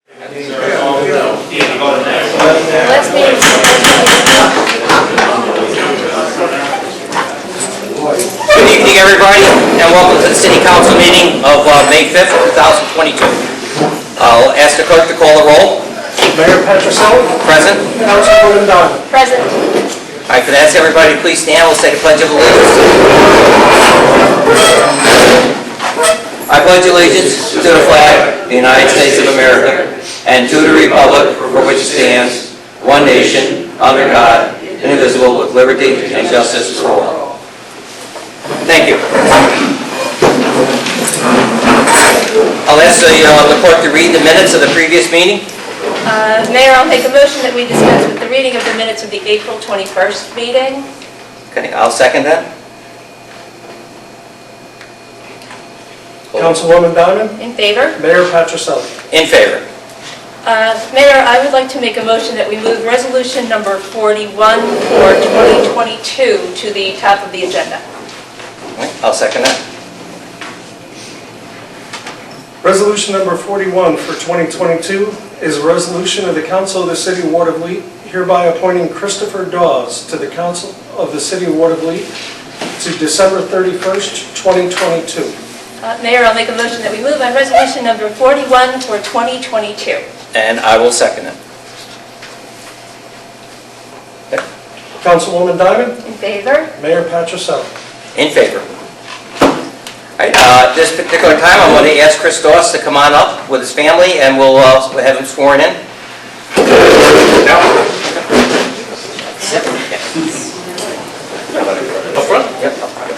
Let's meet. Good evening, everybody, and welcome to the City Council meeting of May 5th, 2022. I'll ask the clerk to call the roll. Mayor Petroselli. Present. Councilwoman Daus. Present. I could ask everybody to please stand. We'll say the Pledge of Allegiance. I pledge allegiance to the flag of the United States of America and to the republic for which it stands, one nation, under God, indivisible, with liberty and justice for all. Thank you. I'll ask the clerk to read the minutes of the previous meeting. Mayor, I'll make a motion that we dispense with the reading of the minutes of the April 21st meeting. Okay, I'll second that. Councilwoman Diamond. In favor? Mayor Petroselli. In favor. Mayor, I would like to make a motion that we move resolution number 41 for 2022 to the top of the agenda. Okay, I'll second that. Resolution number 41 for 2022 is a resolution of the Council of the City of Watervliet hereby appointing Christopher Daus to the Council of the City of Watervliet to December 31st, 2022. Mayor, I'll make a motion that we move on resolution number 41 for 2022. And I will second it. Okay. Councilwoman Diamond. In favor? Mayor Petroselli. In favor. All right, this particular time, I'm going to ask Chris Daus to come on up with his family, and we'll have him sworn in. Up front? Yep, up front.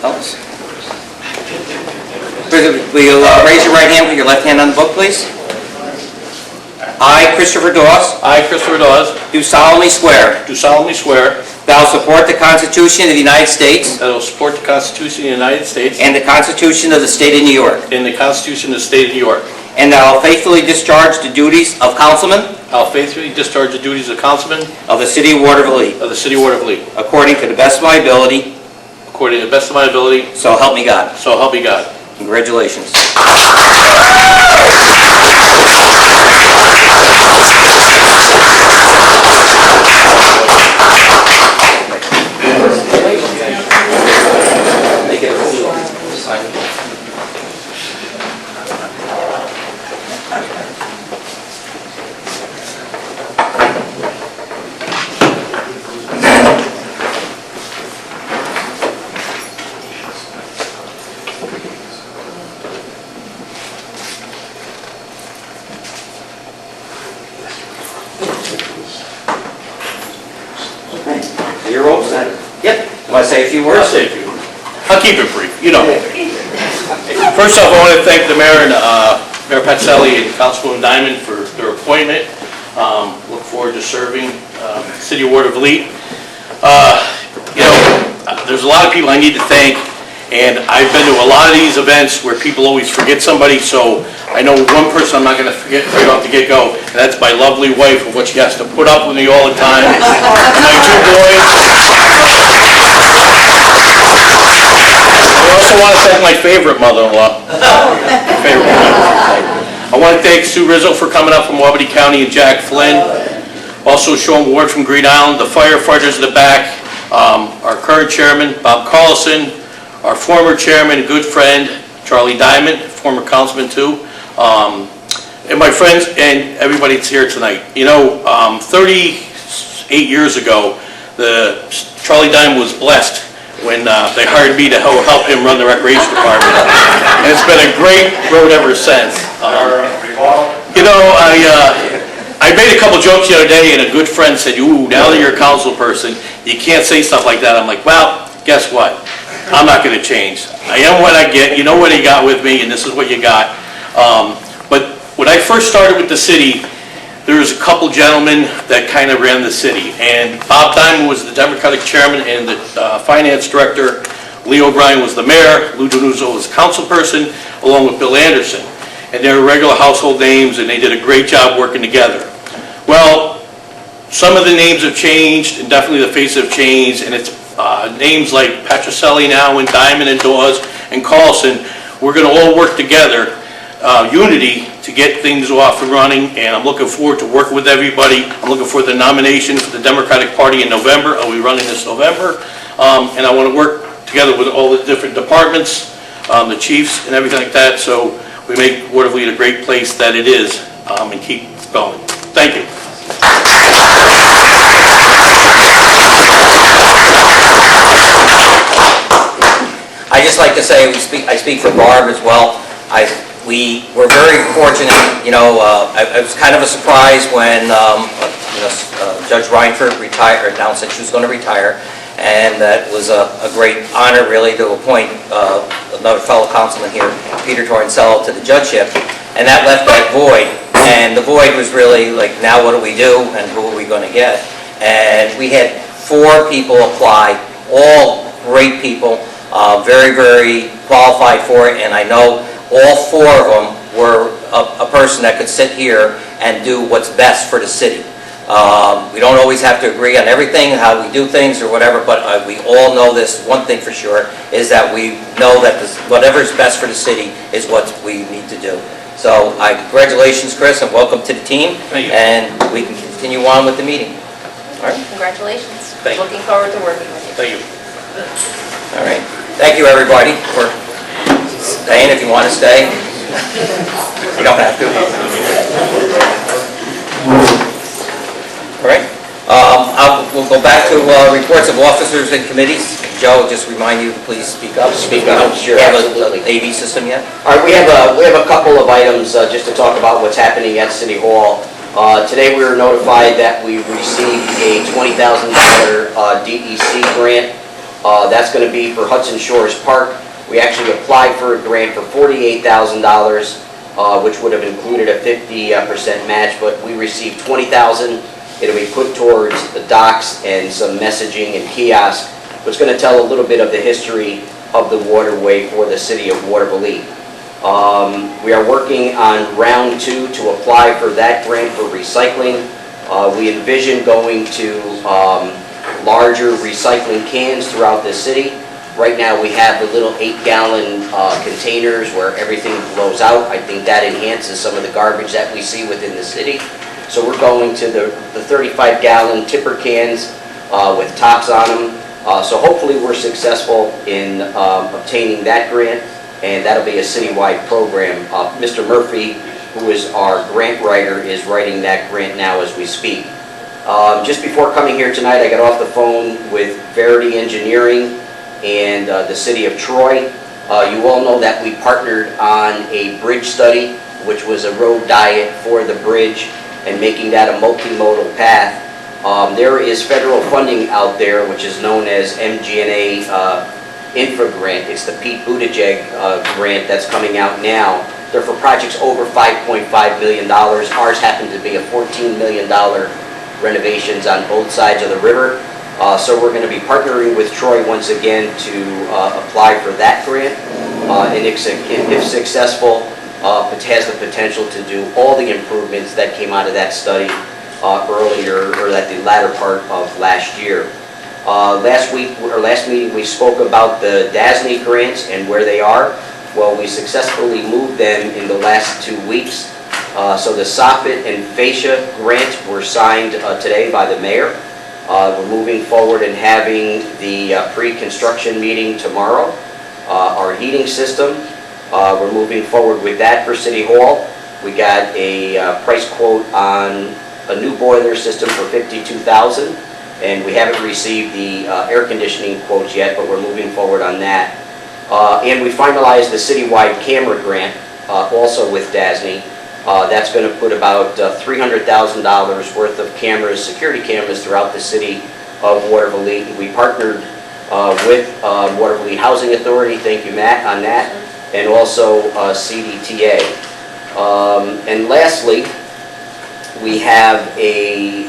Elvis. Will you raise your right hand with your left hand on the book, please? I, Christopher Daus, I, Christopher Daus, do solemnly swear do solemnly swear that I will support the Constitution of the United States that I will support the Constitution of the United States and the Constitution of the State of New York, and the Constitution of the State of New York. and that I will faithfully discharge the duties of councilman I will faithfully discharge the duties of councilman of the City of Watervliet of the City of Watervliet, according to the best of my ability, according to the best of my ability, so help me God. so help me God. Congratulations. Your roll set. Yep. Want to say a few words? I'll say a few. I'll keep it brief, you know. First off, I want to thank the mayor and Mayor Petroselli and Councilwoman Diamond for their appointment. Look forward to serving City of Watervliet. You know, there's a lot of people I need to thank, and I've been to a lot of these events where people always forget somebody, so I know one person I'm not going to forget right off the get-go, and that's my lovely wife, and what she has to put up with me all the time. My two boys. I also want to thank my favorite mother-in-law. I want to thank Sue Rizzo for coming up from Albany County and Jack Flynn. Also Sean Ward from Green Island, the firefighters in the back, our current chairman, Bob Carlson, our former chairman and good friend, Charlie Diamond, former councilman too, and my friends and everybody that's here tonight. You know, 38 years ago, Charlie Diamond was blessed when they hired me to help him run the recreation department. And it's been a great road ever since. You know, I made a couple jokes the other day, and a good friend said, "Ooh, now that you're a council person, you can't say stuff like that." I'm like, well, guess what? I'm not going to change. I am what I get. You know what you got with me, and this is what you got. But when I first started with the city, there was a couple gentlemen that kind of ran the city. And Bob Diamond was the Democratic chairman and the finance director. Lee O'Brien was the mayor. Lou Donuzzo was council person, along with Bill Anderson. and they're regular household names, and they did a great job working together. Well, some of the names have changed, and definitely the faces have changed, and it's names like Petrocelli now, and Diamond, and Daus, and Carlson. We're going to all work together, unity, to get things off and running, and I'm looking forward to working with everybody. I'm looking for the nomination for the Democratic Party in November. I'll be running this November, and I want to work together with all the different departments, the chiefs, and everything like that, so we make Watervliet a great place that it is, and keep going. Thank you. I just like to say, I speak for Barb as well. We were very fortunate, it was kind of a surprise when Judge Reinford retired, announced that she was going to retire, and that was a great honor really to appoint another fellow councilman here, Peter Torrencello, to the judgeship, and that left that void, and the void was really like, now what do we do, and who are we going to get? And we had 4 people apply, all great people, very, very qualified for it, and I know all 4 of them were a person that could sit here and do what's best for the city. We don't always have to agree on everything, how we do things or whatever, but we all know this. One thing for sure is that we know that whatever is best for the city is what we need to do. So congratulations, Chris, and welcome to the team. Thank you. And we can continue on with the meeting. All right. Congratulations. Thank you. Looking forward to working with you. Thank you. All right. Thank you, everybody, for staying if you want to stay. You don't have to. All right. We'll go back to reports of officers and committees. Joe, just remind you to please speak up. Speak up, sure, You have absolutely. an AV system yet? All right, we have a couple of items just to talk about what's happening at City Hall. Today we were notified that we received a $20,000 DEC grant. That's going to be for Hudson Shores Park. We actually applied for a grant for $48,000, which would have included a 50% match, but we received $20,000. It'll be put towards the docks and some messaging and kiosks, which is going to tell a little bit of the history of the waterway for the city of Watervliet. We are working on round 2 to apply for that grant for recycling. We envision going to larger recycling cans throughout the city. Right now we have the little 8-gallon containers where everything flows out. I think that enhances some of the garbage that we see within the city. So we're going to the 35-gallon tipper cans with tops on them. So hopefully we're successful in obtaining that grant, and that'll be a citywide program. Mr. Murphy, who is our grant writer, is writing that grant now as we speak. Just before coming here tonight, I got off the phone with Verity Engineering and the city of Troy. You all know that we partnered on a bridge study, which was a road diet for the bridge and making that a multimodal path. There is federal funding out there, which is known as MG&A Infra Grant. It's the Pete Buttigieg grant that's coming out now. They're for projects over $5.5 million. Ours happened to be a $14 million renovations on both sides of the river. So we're going to be partnering with Troy once again to apply for that grant. And if successful, it has the potential to do all the improvements that came out of that study earlier, or at the latter part of last year. Last meeting we spoke about the DASNY grants and where they are. Well, we successfully moved them in the last 2 weeks. So the soffit and fascia grant were signed today by the mayor. We're moving forward and having the pre-construction meeting tomorrow. Our heating system, we're moving forward with that for City Hall. We got a price quote on a new boiler system for $52,000, and we haven't received the air conditioning quotes yet, but we're moving forward on that. And we finalized the citywide camera grant, also with DASNY. That's going to put about $300,000 worth of cameras, security cameras throughout the city of Watervliet. We partnered with Watervliet Housing Authority, thank you Matt on that, and also CDTA. And lastly, we had a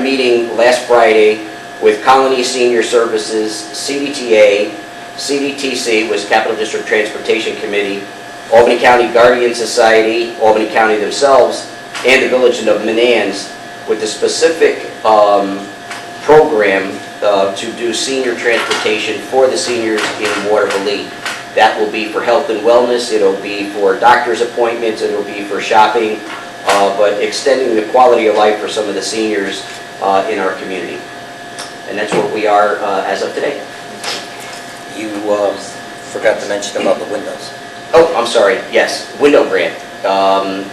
meeting last Friday with Colony Senior Services, CDTA, CDTC, was Capital District Transportation Committee, Albany County Guardian Society, Albany County themselves, and the Village of Manans with the specific program to do senior transportation for the seniors in Watervliet. That will be for health and wellness, it'll be for doctor's appointments, it'll be for shopping, but extending the quality of life for some of the seniors in our community. And that's what we are as of today. You forgot to mention about the windows. Oh, I'm sorry, yes, window grant.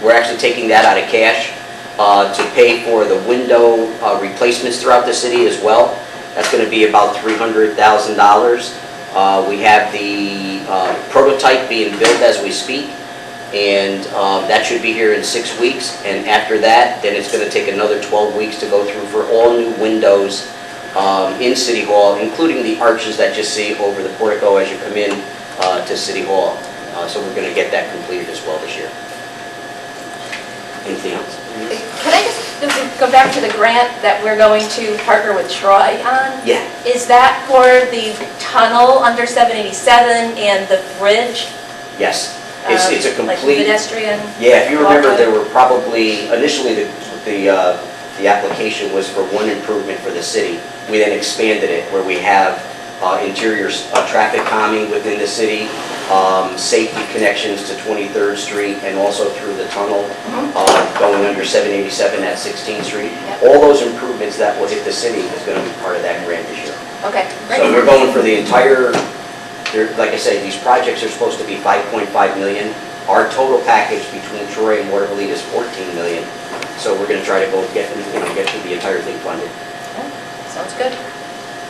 We're actually taking that out of cash to pay for the window replacements throughout the city as well. That's going to be about $300,000. We have the prototype being built as we speak, and that should be here in 6 weeks. And after that, then it's going to take another 12 weeks to go through for all new windows in City Hall, including the arches that you see over the portico as you come in to City Hall. So we're going to get that completed as well this year. Anything else? Can I just go back to the grant that we're going to partner with Troy on? Yeah. Is that for the tunnel under 787 and the bridge? Yes. It's a Like complete... pedestrian? Yeah, if you remember, walkway? there were probably, initially the application was for one improvement for the city. We then expanded it where we have interior traffic calming within the city, safety connections to 23rd Street and also through the tunnel going under 787 at 16th Street. Yep. All those improvements that will hit the city is going to be part of that grant this year. Okay, great. So we're going for the entire, like I say, these projects are supposed to be $5.5 million. Our total package between Troy and Watervliet is $14 million. So we're going to try to both get the entire thing funded. Okay, sounds good.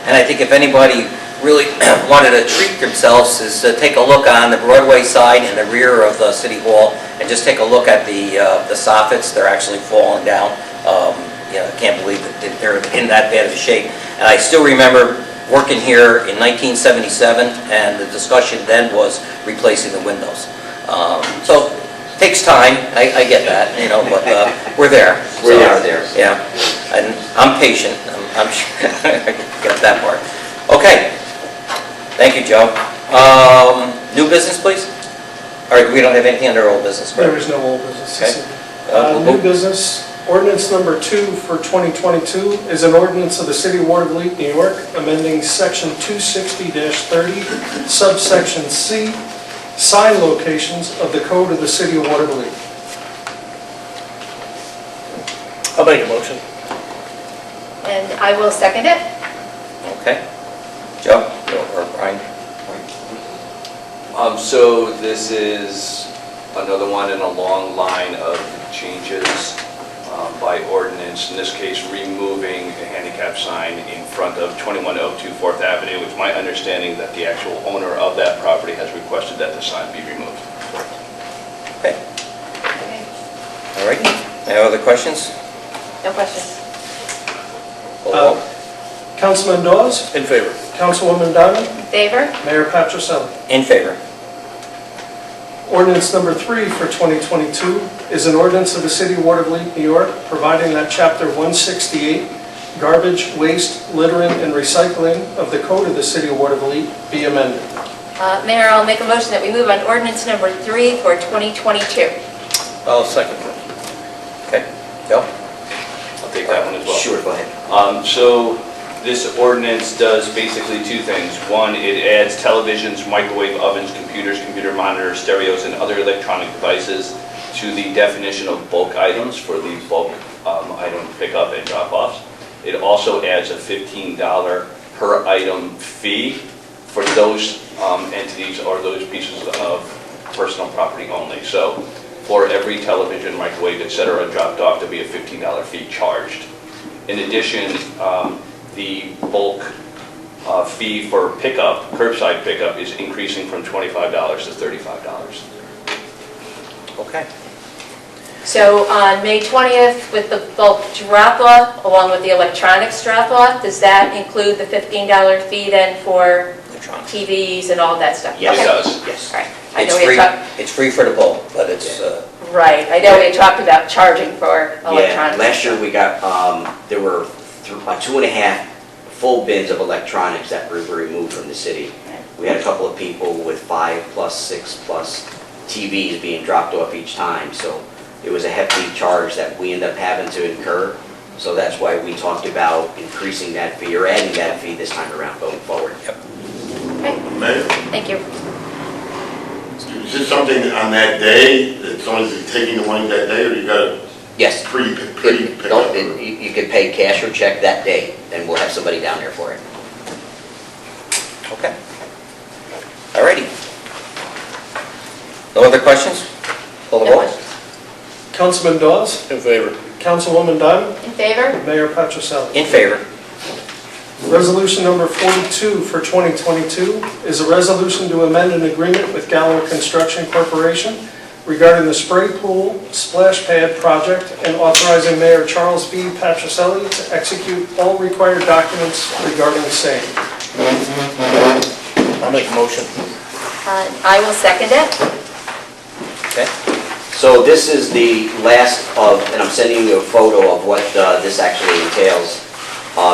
And I think if anybody really wanted to treat themselves is to take a look on the Broadway side and the rear of the City Hall and just take a look at the soffits. They're actually falling down. I can't believe that they're in that bad of a shape. And I still remember working here in 1977 and the discussion then was replacing the windows. So it takes time, I get that, but we're there. We are there. Yeah, and I'm patient. I'm sure I get that part. Okay, thank you, Joe. New business, please? Or we don't have anything under old business, There correct? is no old business Okay. this evening. New business, ordinance number 2 for 2022 is an ordinance of the City of Watervliet, New York, amending section 260-30, subsection C, sign locations of the code of the City of Watervliet. I'll make a motion. And I will second it. Okay. Joe or Brian? So this is another one in a long line of changes by ordinance, in this case removing a handicap sign in front of 2102 4th Avenue. It's my understanding that the actual owner of that property has requested that the sign be removed. Okay. Okay. All right. Any other questions? No questions. Councilman Daus, In favor. Councilwoman Diamond, In favor? Mayor Patrichelli. In favor. Ordinance number 3 for 2022 is an ordinance of the City of Watervliet, New York, providing that Chapter 168, Garbage, Waste, Littering, and Recycling of the Code of the City of Watervliet be amended. Mayor, I'll make a motion that we move on ordinance number 3 for 2022. I'll second that. Okay. Joe? I'll take that one as well. Sure, go ahead. So this ordinance does basically two things. One, it adds televisions, microwave ovens, computers, computer monitors, stereos, and other electronic devices to the definition of bulk items for the bulk item pickup and drop-offs. It also adds a $15 per item fee for those entities or those pieces of personal property only. So for every television, microwave, etc. dropped off, there'll be a $15 fee charged. In addition, the bulk fee for pickup, curbside pickup, is increasing from $25 to $35. Okay. So on May 20th, with the bulk drop-off, along with the electronics drop-off, does that include the $15 fee then for Electronics. TVs and all that stuff? Yes, It Okay. does. Yes. All right. I It's know we free. had talked, It's free for the bulk, but it's right, I know we had talked about charging for Yeah, electronics. last year we got, there were 2.5 full bins of electronics that were removed from the city. We had a couple of people with 5+, 6+, TVs being dropped off each time. So it was a hefty charge that we ended up having to incur. So that's why we talked about increasing that fee or adding that fee this time around going forward. Okay, Mayor, thank you. is this something on that day, that someone's taking the money that day, or you got to Yes. pre-pick Don't- up? You could pay cash or check that day, and we'll have somebody down there for it. Okay. Alrighty. No other questions? Call the No roll. questions. Councilman Daus, In favor. Councilwoman Diamond, In favor? Mayor Patrichelli. In favor. Resolution number 42 for 2022 is a resolution to amend an agreement with Gallo Construction Corporation regarding the spray pool splash pad project and authorizing Mayor Charles B. Patrichelli to execute all required documents regarding the same. I'll make a motion. I will second it. Okay. So this is the last of, and I'm sending you a photo of what this actually entails.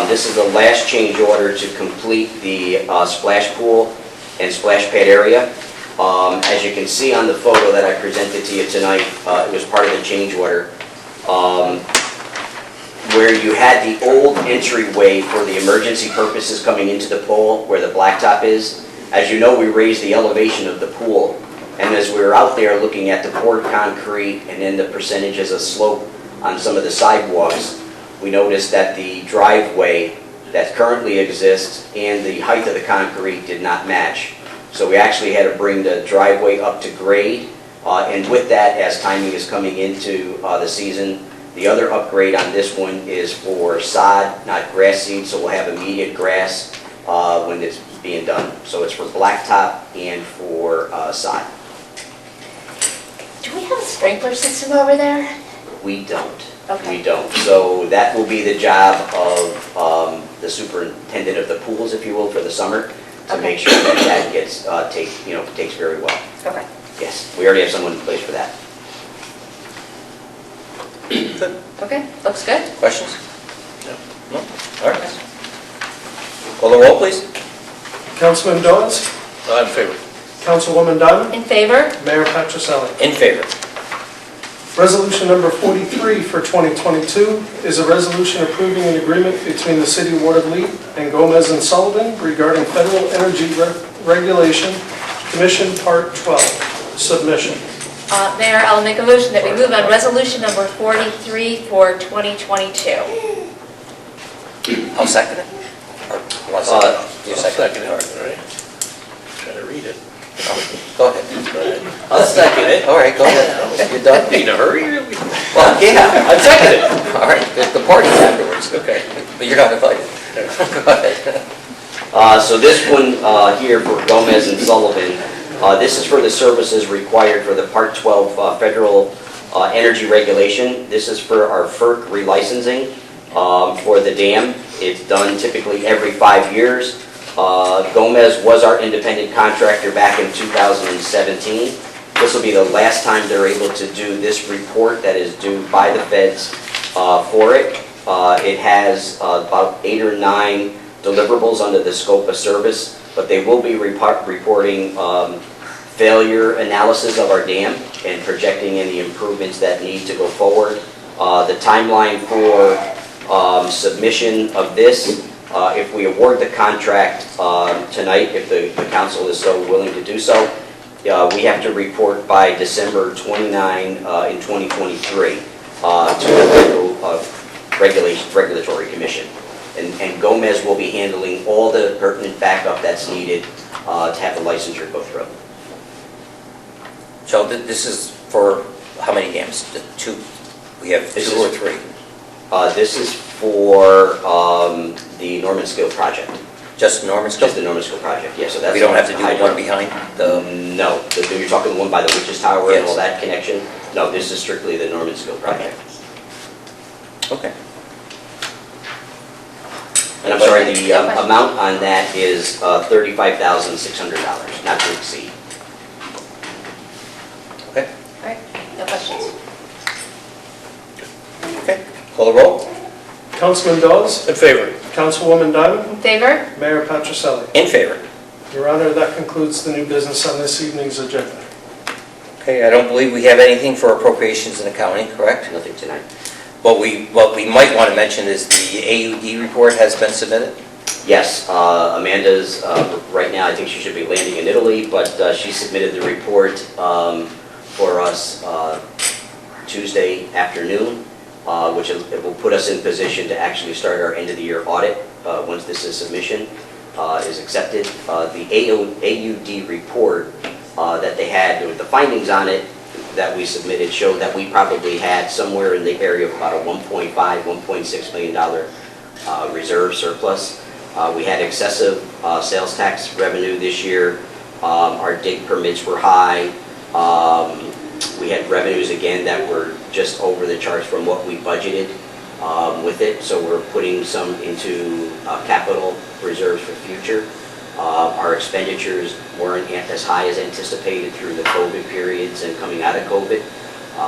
This is the last change order to complete the splash pool and splash pad area. As you can see on the photo that I presented to you tonight, it was part of the change order. Where you had the old entryway for the emergency purposes coming into the pool, where the blacktop is. As you know, we raised the elevation of the pool. And as we were out there looking at the poured concrete and then the percentages of slope on some of the sidewalks, we noticed that the driveway that currently exists and the height of the concrete did not match. So we actually had to bring the driveway up to grade. And with that, as timing is coming into the season, the other upgrade on this one is for sod, not grass seed, so we'll have immediate grass when it's being done. So it's for blacktop and for sod. Do we have a sprinkler system over there? We don't. Okay. We don't. So that will be the job of the superintendent of the pools, if you will, for the summer, to Okay. make sure that that gets, takes very well. Okay. Yes, we already have someone in place for that. Okay, looks good. Questions? No? All right. Call the roll, please. Councilman Daus, I'm in favor. Councilwoman Diamond, In favor? Mayor Patrichelli. In favor. Resolution number 43 for 2022 is a resolution approving an agreement between the City of Watervliet and Gomez and Sullivan regarding Federal Energy Regulation Commission Part 12 submission. Mayor, I'll make a motion that we move on resolution number 43 for 2022. I'll second it. Or you want to second it? You I'll second it, all right? Trying to read it. Go ahead. Go ahead. I'll second it. All right, go ahead. You're done? In a hurry? Well, yeah, I second it. All right, the party's afterwards. Okay. But you're not invited. Go ahead. So this one here for Gomez and Sullivan, this is for the services required for the Part 12 Federal Energy Regulation. This is for our FERC relicensing for the dam. It's done typically every 5 years. Gomez was our independent contractor back in 2017. This will be the last time they're able to do this report that is due by the feds for it. It has about 8 or 9 deliverables under the scope of service, but they will be reporting failure analysis of our dam and projecting any improvements that need to go forward. The timeline for submission of this, if we award the contract tonight, if the council is so willing to do so, we have to report by December 29 in 2023 to the Federal Regulatory Commission. And Gomez will be handling all the pertinent backup that's needed to have the licensure go through. So this is for how many dams? The 2? We have This 2 or 3? This is for the Norman Skill project. Just Norman's? Just the Norman Skill project, yeah, so that's... We don't have to do the hydro. one behind the... No, you're talking the one by the Witches Tower and Yes. all that connection? No, this is strictly the Norman Skill project. Okay. And I'm sorry, the amount on that is $35,600, not to exceed. Okay. All right, no questions. Okay. Call the roll. Councilman Daus, In favor. Councilwoman Diamond, In favor? Mayor Patrichelli. In favor. Your Honor, that concludes the new business on this evening's agenda. Okay, I don't believe we have anything for appropriations in accounting, correct? Nothing tonight. What we might want to mention is the AUD report has been submitted. Yes, Amanda's, right now, I think she should be landing in Italy, but she submitted the report for us Tuesday afternoon, which it will put us in position to actually start our end-of-the-year audit once this submission is accepted. The AUD report that they had, with the findings on it that we submitted, showed that we probably had somewhere in the area of about a $1.5, $1.6 million reserve surplus. We had excessive sales tax revenue this year. Our dig permits were high. We had revenues again that were just over the charts from what we budgeted with it. So we're putting some into capital reserves for future. Our expenditures weren't as high as anticipated through the COVID periods and coming out of COVID.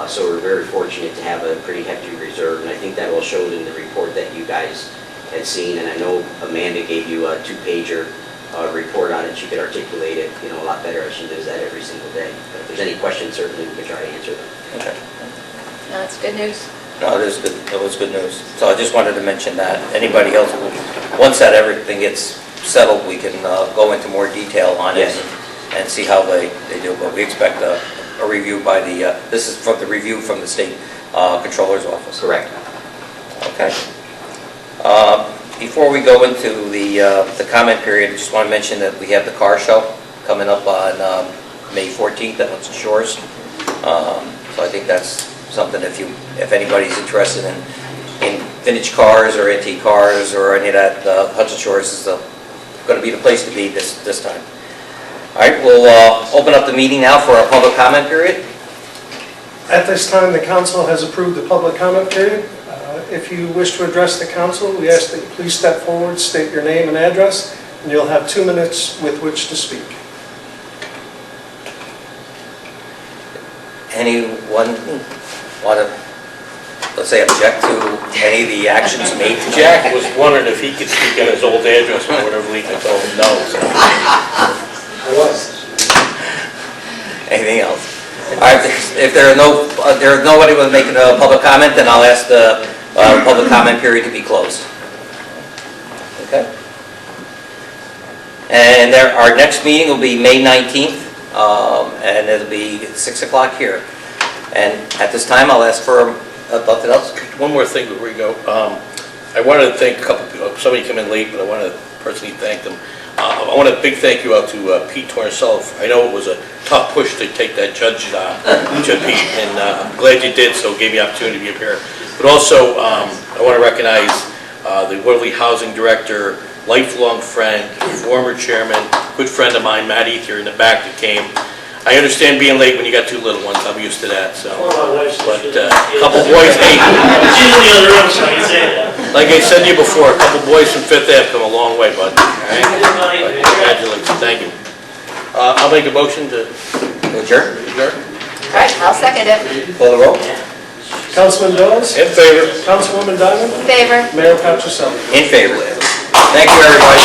So we're very fortunate to have a pretty hefty reserve, and I think that all showed in the report that you guys had seen. And I know Amanda gave you a 2-pager report on it. She could articulate it, a lot better as she does that every single day. But if there's any questions, certainly we can try to answer them. Okay. No, that's good news. No, it is good. It was good news. So I just wanted to mention that. Anybody else, once that everything gets settled, we can go into more detail on it Yes. and see how they do. But we expect a review by the, this is from the review from the state controller's office. Correct. Okay. Before we go into the comment period, I just want to mention that we have the car show coming up on May 14th at Hudson Shores. So I think that's something if anybody's interested in vintage cars or antique cars or any of that, Hudson Shores is going to be the place to be this time. All right, we'll open up the meeting now for our public comment period. At this time, the council has approved the public comment period. If you wish to address the council, we ask that you please step forward, state your name and address, and you'll have 2 minutes with which to speak. Anyone want to, let's say, object to any of the actions made today? Jack was wondering if he could speak on his old address on Watervliet, I told him no. Anything else? All right, if there's nobody with making a public comment, then I'll ask the public comment period to be closed. Okay? And our next meeting will be May 19th, and it'll be 6 o'clock here. And at this time, I'll ask for nothing else. One more thing before we go. I wanted to thank a couple people. Somebody came in late, but I want to personally thank them. I want a big thank you out to Pete Tornself. I know it was a tough push to take that judge to Pete, and I'm glad you did, so it gave me the opportunity to be up here. But also, I want to recognize the Watervliet Housing Director, lifelong friend, former chairman, good friend of mine, Matt Ether in the back that came. I understand being late when you got 2 little ones. I'm used to that, so. But a couple boys, hey, like I said to you before, a couple boys from 5th Ave come a long way, bud. All right? But congratulations, thank you. I'll make a motion to Adjourn? adjourn. All right, I'll second it. Call the roll? Councilman Daus? In favor. Councilwoman Diamond? In favor? Mayor Patricell? In favor. Thank you, everybody.